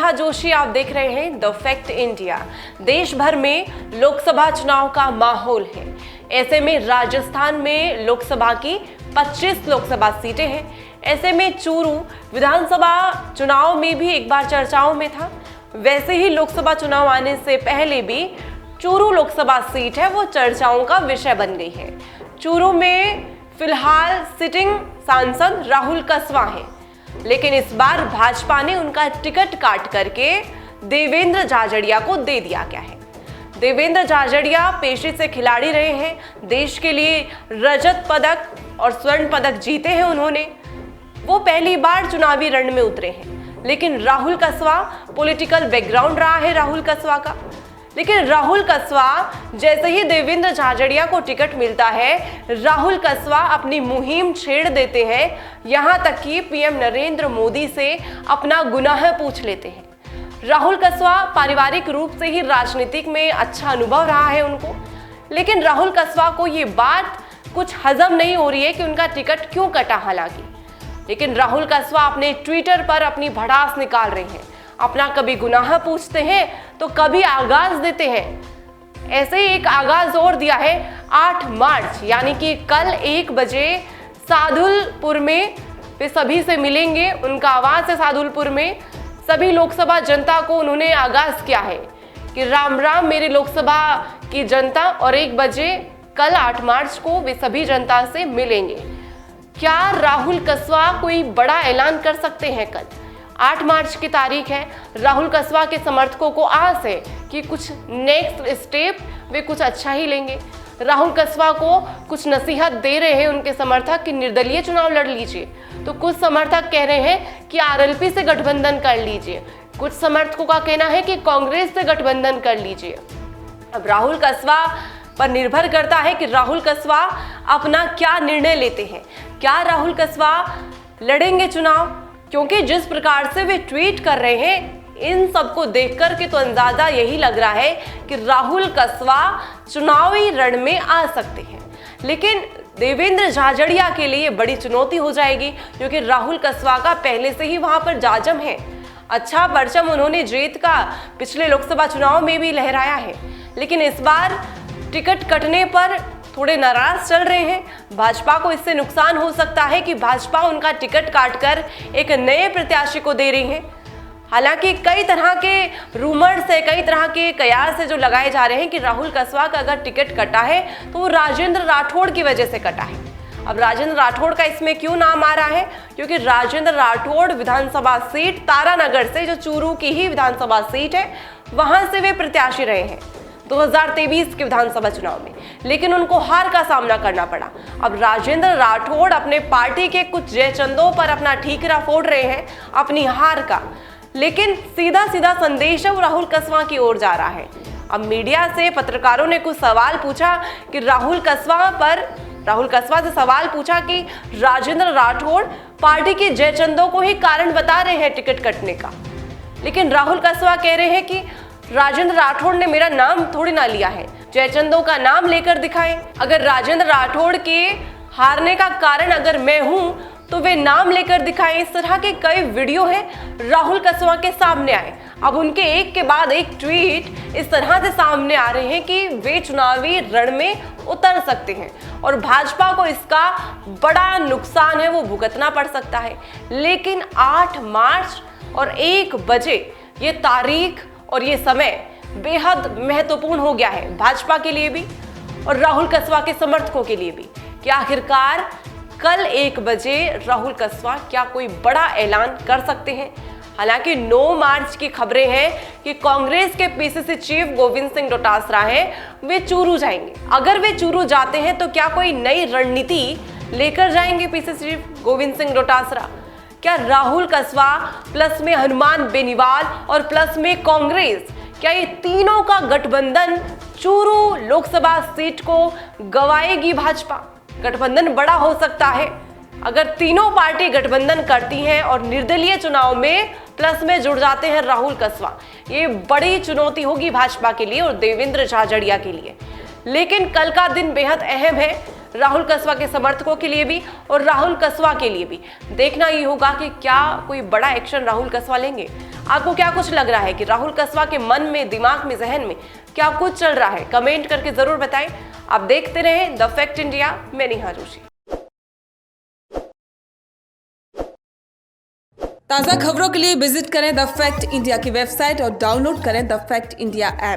नेहा जोशी, आप देख रहे हैं द फैक्ट इंडिया। देश भर में लोकसभा चुनाव का माहौल है। ऐसे में राजस्थान में लोकसभा की 25 लोकसभा सीटें हैं। ऐसे में चूरू विधानसभा चुनाव में भी एक बार चर्चाओं में था। वैसे ही लोकसभा चुनाव आने से पहले भी चूरू लोकसभा सीट है वो चर्चाओं का विषय बन गई है। चूरू में फिलहाल सिटिंग सांसद राहुल कसवा हैं, लेकिन इस बार भाजपा ने उनका टिकट काट करके देवेंद्र झाझड़िया को दे दिया गया है। देवेंद्र झाझड़िया पेशे से खिलाड़ी रहे हैं, देश के लिए रजत पदक और स्वर्ण पदक जीते हैं उन्होंने। वो पहली बार चुनावी रण में उतरे हैं, लेकिन राहुल कसवा पॉलिटिकल बैकग्राउंड रहा है राहुल कसवा का। लेकिन राहुल कसवा जैसे ही देवेंद्र झाझड़िया को टिकट मिलता है, राहुल कसवा अपनी मुहिम छेड़ देते हैं, यहां तक कि पीएम नरेंद्र मोदी से अपना गुनाह पूछ लेते हैं। राहुल कसवा पारिवारिक रूप से ही राजनीतिक में अच्छा अनुभव रहा है उनको, लेकिन राहुल कसवा को ये बात कुछ हजम नहीं हो रही है कि उनका टिकट क्यों कटा। हालांकि लेकिन राहुल कसवा अपने ट्विटर पर अपनी भड़ास निकाल रहे हैं, अपना कभी गुनाह पूछते हैं तो कभी आगाज देते हैं। ऐसे ही एक आगाज और दिया है 8 मार्च यानी कि कल 1 बजे सादुलपुर में वे सभी से मिलेंगे। उनका आवाज है सादुलपुर में। सभी लोकसभा जनता को उन्होंने आगाज किया है कि राम राम मेरे लोकसभा की जनता, और 1 बजे कल 8 मार्च को वे सभी जनता से मिलेंगे। क्या राहुल कसवा कोई बड़ा ऐलान कर सकते हैं? कल 8 मार्च की तारीख है। राहुल कसवा के समर्थकों को आस है कि कुछ नेक्स्ट स्टेप वे कुछ अच्छा ही लेंगे। राहुल कसवा को कुछ नसीहत दे रहे हैं उनके समर्थक कि निर्दलीय चुनाव लड़ लीजिए, तो कुछ समर्थक कह रहे हैं कि आरएलपी से गठबंधन कर लीजिए। कुछ समर्थकों का कहना है कि कांग्रेस से गठबंधन कर लीजिए। अब राहुल कसवा पर निर्भर करता है कि राहुल कसवा अपना क्या निर्णय लेते हैं। क्या राहुल कसवा लड़ेंगे चुनाव? क्योंकि जिस प्रकार से वे ट्वीट कर रहे हैं, इन सबको देख करके तो अंदाजा यही लग रहा है कि राहुल कसवा चुनावी रण में आ सकते हैं। लेकिन देवेंद्र झाझड़िया के लिए बड़ी चुनौती हो जाएगी, क्योंकि राहुल कसवा का पहले से ही वहां पर जाजम है। अच्छा परचम उन्होंने जीत का पिछले लोकसभा चुनाव में भी लहराया है, लेकिन इस बार टिकट कटने पर थोड़े नाराज चल रहे हैं। भाजपा को इससे नुकसान हो सकता है कि भाजपा उनका टिकट काटकर एक नए प्रत्याशी को दे रही है। हालांकि कई तरह के रूमर्स है, कई तरह के कयास है जो लगाए जा रहे हैं कि राहुल कसवा का अगर टिकट कटा है तो वो राजेंद्र राठौड़ की वजह से कटा है। अब राजेंद्र राठौड़ का इसमें क्यों नाम आ रहा है? क्योंकि राजेंद्र राठौड़ विधानसभा सीट तारानगर से, जो चूरू की ही विधानसभा सीट है, वहां से वे प्रत्याशी रहे हैं 2023 के विधानसभा चुनाव में, लेकिन उनको हार का सामना करना पड़ा। अब राजेंद्र राठौड़ अपने पार्टी के कुछ जयचंदों पर अपना ठीकरा फोड़ रहे हैं अपनी हार का, लेकिन सीधा सीधा संदेश है वो राहुल कसवा की ओर जा रहा है। अब मीडिया से पत्रकारों ने कुछ सवाल पूछा कि राहुल कसवा से सवाल पूछा कि राजेंद्र राठौड़ पार्टी के जयचंदों को ही कारण बता रहे हैं टिकट कटने का, लेकिन राहुल कसवा कह रहे हैं कि राजेंद्र राठौड़ ने मेरा नाम थोड़ी ना लिया है, जयचंदों का नाम लेकर दिखाएं। अगर राजेंद्र राठौड़ के हारने का कारण अगर मैं हूं तो वे नाम लेकर दिखाएं। इस तरह के कई वीडियो हैं राहुल कसवा के सामने आए। अब उनके एक के बाद एक ट्वीट इस तरह से सामने आ रहे हैं कि वे चुनावी रण में उतर सकते हैं और भाजपा को इसका बड़ा नुकसान है वो भुगतना पड़ सकता है। लेकिन 8 मार्च और 1 बजे ये तारीख और ये समय बेहद महत्वपूर्ण हो गया है भाजपा के लिए भी और राहुल कसवा के समर्थकों के लिए भी कि आखिरकार कल 1 बजे राहुल कसवा क्या कोई बड़ा ऐलान कर सकते हैं। हालांकि 9 मार्च की खबरें हैं कि कांग्रेस के पीसीसी चीफ गोविंद सिंह डोटासरा हैं, वे चूरू जाएंगे। अगर वे चूरू जाते हैं तो क्या कोई नई रणनीति लेकर जाएंगे पीसीसी चीफ गोविंद सिंह डोटासरा? क्या राहुल कसवा प्लस में हनुमान बेनीवाल और प्लस में कांग्रेस, क्या ये तीनों का गठबंधन चूरू लोकसभा सीट को गवाएगी भाजपा? गठबंधन बड़ा हो सकता है अगर तीनों पार्टी गठबंधन करती हैं और निर्दलीय चुनाव में प्लस में जुड़ जाते हैं राहुल कसवा। ये बड़ी चुनौती होगी भाजपा के लिए और देवेंद्र झाझड़िया के लिए। लेकिन कल का दिन बेहद अहम है। राहुल कसवा के समर्थकों के लिए भी और राहुल कसवा के लिए भी देखना ही होगा कि क्या कोई बड़ा एक्शन राहुल कसवा लेंगे। आपको क्या कुछ लग रहा है कि राहुल कसवा के मन में, दिमाग में, जहन में क्या कुछ चल रहा है? कमेंट करके जरूर बताएं। आप देखते रहें द फैक्ट इंडिया। मैं नेहा जोशी। ताज़ा खबरों के लिए विजिट करें द फैक्ट इंडिया की वेबसाइट और डाउनलोड करें द फैक्ट इंडिया ऐप।